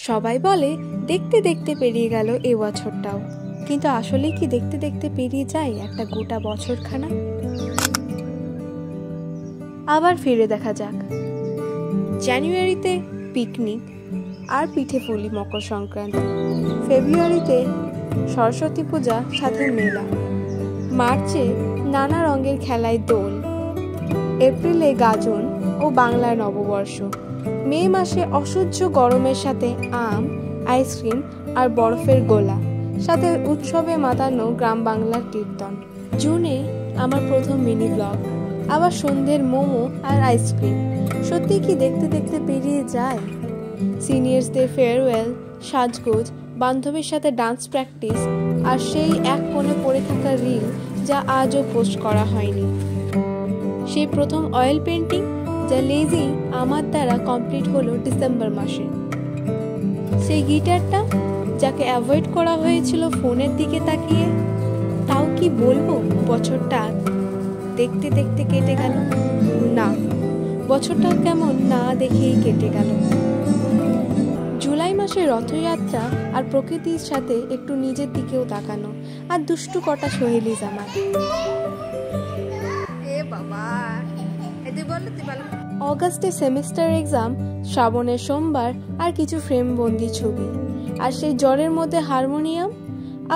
সবাই বলে দেখতে দেখতে পেরিয়ে গেল এ বছরটাও, কিন্তু আসলে কি দেখতে দেখতে পেরিয়ে যায় একটা গোটা বছরখানা? আবার ফিরে দেখা যাক। জানুয়ারিতে পিকনিক আর পিঠে পুলি মকর সংক্রান্তি, ফেব্রুয়ারিতে সরস্বতী পূজা সাথে মেলা, মার্চে নানা রঙের খেলায় দোল, এপ্রিলে গাজন ও বাংলার নববর্ষ, মে মাসে অসহ্য গরমের সাথে আম, আইসক্রিম আর বরফের গোলা, সাথে উৎসবে মাতানো গ্রাম বাংলার কীর্তন। জুনে আমার প্রথম মিনি ব্লগ, আবার সন্ধ্যের মোমো আর আইসক্রিম। সত্যি কি দেখতে দেখতে পেরিয়ে যায়? সিনিয়র্সদের ফেয়ারওয়েল, সাজগোজ, বান্ধবীর সাথে ডান্স প্র্যাকটিস আর সেই এক কোণে পড়ে থাকা রিল যা আজও পোস্ট করা হয়নি। সেই প্রথম অয়েল পেন্টিং যা লেজি আমার দ্বারা কমপ্লিট হলো ডিসেম্বর মাসে। সেই গিটারটা যাকে অ্যাভয়েড করা হয়েছিল ফোনের দিকে তাকিয়ে। তাও কি বলবো বছরটা দেখতে দেখতে কেটে গেল? না, বছরটা কেমন না দেখেই কেটে গেল। জুলাই মাসে রথযাত্রা আর প্রকৃতির সাথে একটু নিজের দিকেও তাকানো আর দুষ্টু কটা সহেলি জামাত। অগাস্টে সেমিস্টার এক্সাম, শ্রাবণের সোমবার আর কিছু ফ্রেমবন্দি ছবি, আর সেই জ্বরের মধ্যে হারমোনিয়াম,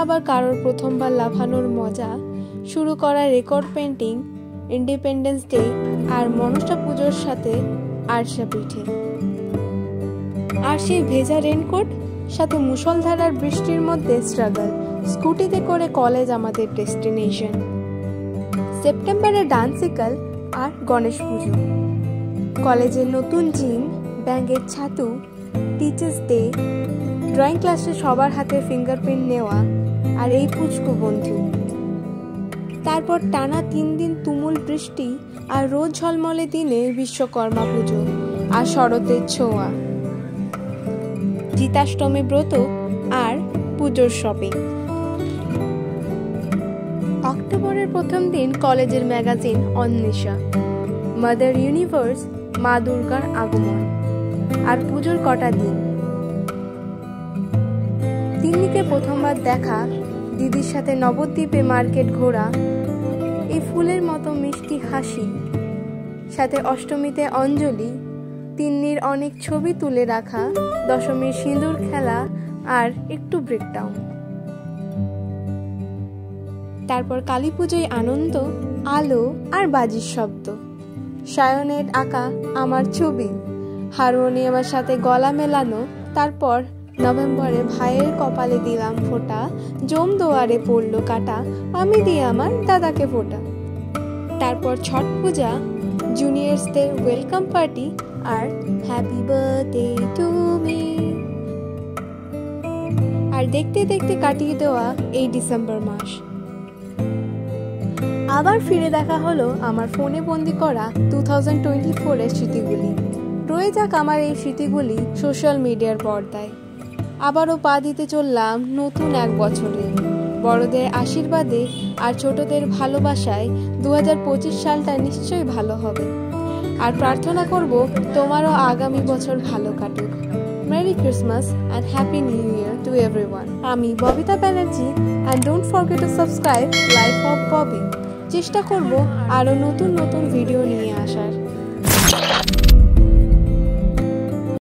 আবার কারোর প্রথমবার লাফানোর মজা, শুরু করা রেকর্ড পেন্টিং, ইন্ডিপেন্ডেন্স ডে আর মনসা পুজোর সাথে আরশা পিঠে, আর সেই ভেজা রেনকোট সাথে মুষলধারার বৃষ্টির মধ্যে স্ট্রাগল, স্কুটিতে করে কলেজ আমাদের ডেস্টিনেশন। সেপ্টেম্বরে ডান্সিকাল আর গণেশ পুজো, কলেজের নতুন জিম, ব্যাঙের ছাতু, টিচার্স ডে, ড্রয়িং ক্লাসে সবার হাতে ফিঙ্গারপ্রিন্ট নেওয়া আর এই পুচকু বন্ধু। তারপর টানা 3 দিন তুমুল বৃষ্টি আর রোদ ঝলমলে দিনে বিশ্বকর্মা পুজো আর শরতের ছোঁয়া, জিতাষ্টমী ব্রত আর পুজোর শপিং। অক্টোবরের প্রথম দিন কলেজের ম্যাগাজিন অন্বেষা, মাদার ইউনিভার্স, মা দুর্গার আগমন আর পুজোর কটা দিন। দিল্লিকে প্রথমবার দেখা, দিদির সাথে নবদ্বীপে মার্কেট ঘোরা, এই ফুলের মতো মিষ্টি হাসি, সাথে অষ্টমীতে অঞ্জলি, তিন্নির অনেক ছবি তুলে রাখা, দশমীর সিঁদুর খেলা আর একটু ব্রেকডাউন। তারপর কালী পুজোয় আনন্দ, আলো আর বাজির শব্দ, সায়নের আঁকা আমার ছবি, হারমোনিয়ামের সাথে গলা মেলানো। তারপর নভেম্বরে ভাইয়ের কপালে দিলাম ফোঁটা, জম দোয়ারে পড়লো কাটা, আমি দিয়ে আমার দাদাকে ফোঁটা। তারপর ছট পূজা, জুনিয়র্সদের ওয়েলকাম পার্টি আর হ্যাপি বার্থডে টু মি। আর দেখতে দেখতে কাটিয়ে দেওয়া এই ডিসেম্বর মাস। আবার ফিরে দেখা হলো আমার ফোনে বন্দি করা 2024-এর স্মৃতিগুলি। রয়ে যাক আমার এই স্মৃতিগুলি সোশ্যাল মিডিয়ার পর্দায়। আবারও পা দিতে চললাম নতুন এক বছরে। বড়দের আশীর্বাদে আর ছোটদের ভালোবাসায় 2025 সালটা নিশ্চয়ই ভালো হবে। আর প্রার্থনা করব তোমারও আগামী বছর ভালো কাটুক। Merry Christmas and happy New Year to everyone. আমি Babita Banerjee, and don't forget to subscribe life of Bobby. চেষ্টা করব আরও নতুন নতুন ভিডিও নিয়ে আসার।